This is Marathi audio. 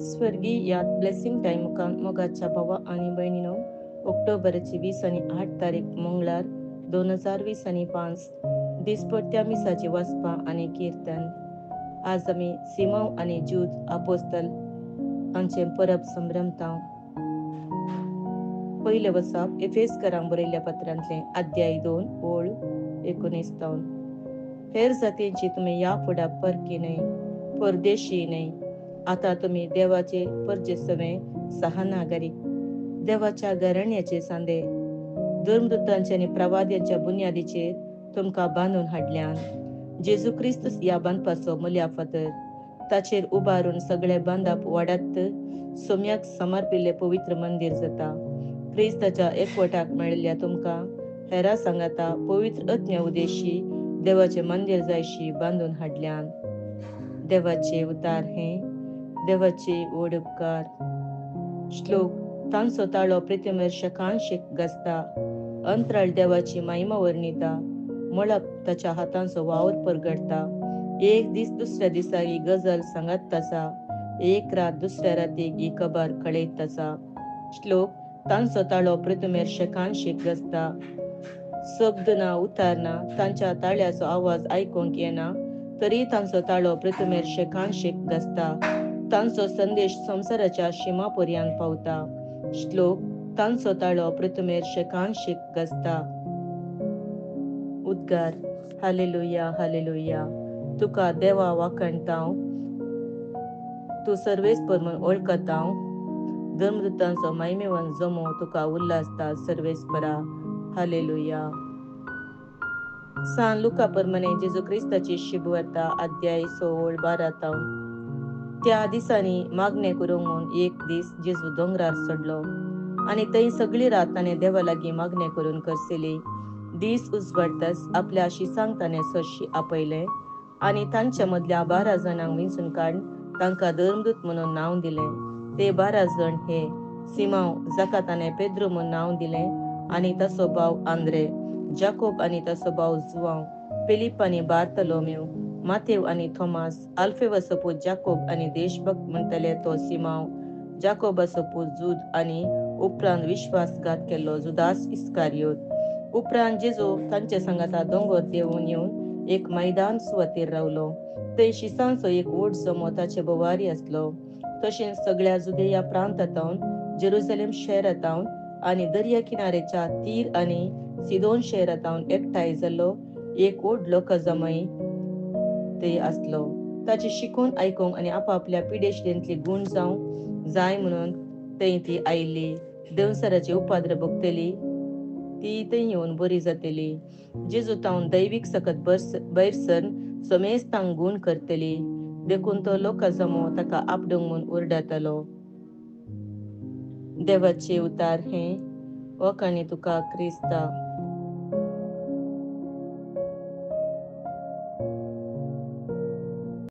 स्वर्गीय यात ब्लेसिंग टाइम मोगाच्या भावा आणि बहिणीनो, ऑक्टोबरची 20 आणि 8 तारीख मंगळार 2020 आणि 5 दिसपट्ट्या मिसाची वसपा आणि कीर्तन. आज आम्ही सिमाव आणि जूद अपोस्तल हांचे परब संभ्रमता. पहिले वसाप एफेसकारांक बरयल्ल्या पत्रांतले अध्याय 2 ओळ 19. हेर जातींची तुम्ही या फुडा परकी नाही, परदेशी नाही. आता तुम्ही देवाचे परजेसवे सहानागरिक, देवाच्या घराण्याचे सांदे, धर्मदूतांचे आणि प्रवाद्यांच्या बुन्यादीचेर तुमका बांधून हाडल्यान. जेजू क्रिस्त या बांदपाचो मुल्या फातर ताचेर उबारून सगळे बांदप वाडत सोम्याक समर्पिल्ले पवित्र मंदिर जाता. क्रिस्ताच्या एकवटाक मेळिल्ल्या तुमका हेरा सांगाता पवित्र अज्ञ उदेशी देवाचे मंदिर जायशी बांधून हाडल्यान. देवाचे उतार हे देवाचे वड उपकार. श्लोक. तांचो ताळो पृथ्वीमेर शकांशीक गसता, अंतराळ देवाची महिमा वर्णिता, मळप ताच्या हातांचो वावर परगडता. एक दीस दुसऱ्या दिसा ही गजल सांगत तसा, एक रात दुसऱ्या रातीक ही खबर कळयत तसा. श्लोक. तांचो ताळो पृथ्वीमेर शकांशीक गसता. शब्द ना उतार ना, तांच्या ताळ्याचो आवाज आयकूंक येना, तरी तांचो ताळो पृथ्वीमेर शेकांशीक गसता. तांचो संदेश संवसाराच्या शिमा पर्यंत पावता. श्लोक. तांचो ताळो पृथ्वीमेर शेकांशीक गसता. उद्गार. Hallelujah hallelujah. तुका देवा वाखणताव, तू सर्वेस्पर म्हूण ओळखताव. धर्मदूतांचो महिमेवन जमो तुका उल्हासता सर्वेस्परा. हालेलुया. सान लुका परमणे जेजू क्रिस्ताची शिबवता अध्याय 16-12. त्या दिसांनी मागणे करूंक म्हूण एक दीस जेजू दोंगरार चडलो आणि थंय सगळी रात ताणें देवा लागीं मागणे करून करसिली. दीस उजवाडताच आपल्या शिसांक ताणें सशी आपयले आणि तांच्या मदल्या 12 जाणांक विंचून काडून तांकां धर्मदूत म्हणून नांव दिलें. ते 12 जण हे: सिमाव, जाका ताणें पेद्रू म्हूण नांव दिलें, आनी ताचो भाव आंद्रे, जाकोब आनी ताचो भाव जुआंव, फिलीप आनी बार्थोलोमेव, माथेव आनी थोमास, आल्फेवाचो पूत जाकोब आनी देशभक्त म्हणटले तो सिमाव, जाकोबाचो पूत जूद आनी उपरांत विश्वासघात केल्लो जुदास इस्कारियोत. उपरांत जेजू तांचे सांगाता दोंगर देंवून येवन एक मैदान सुवातेर रावलो. थंय शिसांचो एक व्हड जमो ताचे भोवारी आसलो. तशेंच सगळ्या जुदेया प्रांतांतावन, जेरुसलेम शहरांतावन आनी दर्या किनारेच्या तीर आनी सिदोन शहरांतावन एकठांय जाल्लो एक व्हड लोकजमाय थंय आसलो. ताची शिकून आयकूंक आनी आपापल्या पिडेशिदेंतली गुण जावंक जाय म्हणून थंय ती आयिल्ली. देंवसराची उपाद्र भोगतली ती थंय येवन बरी जातली. जेजू तावन दैवीक सकत भायर सरून समेस्तांक गुण करतली. देखून तो लोकजमो ताका आपडूंक म्हूण ओरडतालो. देवाचे उतार हे. वखाणी तुका क्रिस्ता.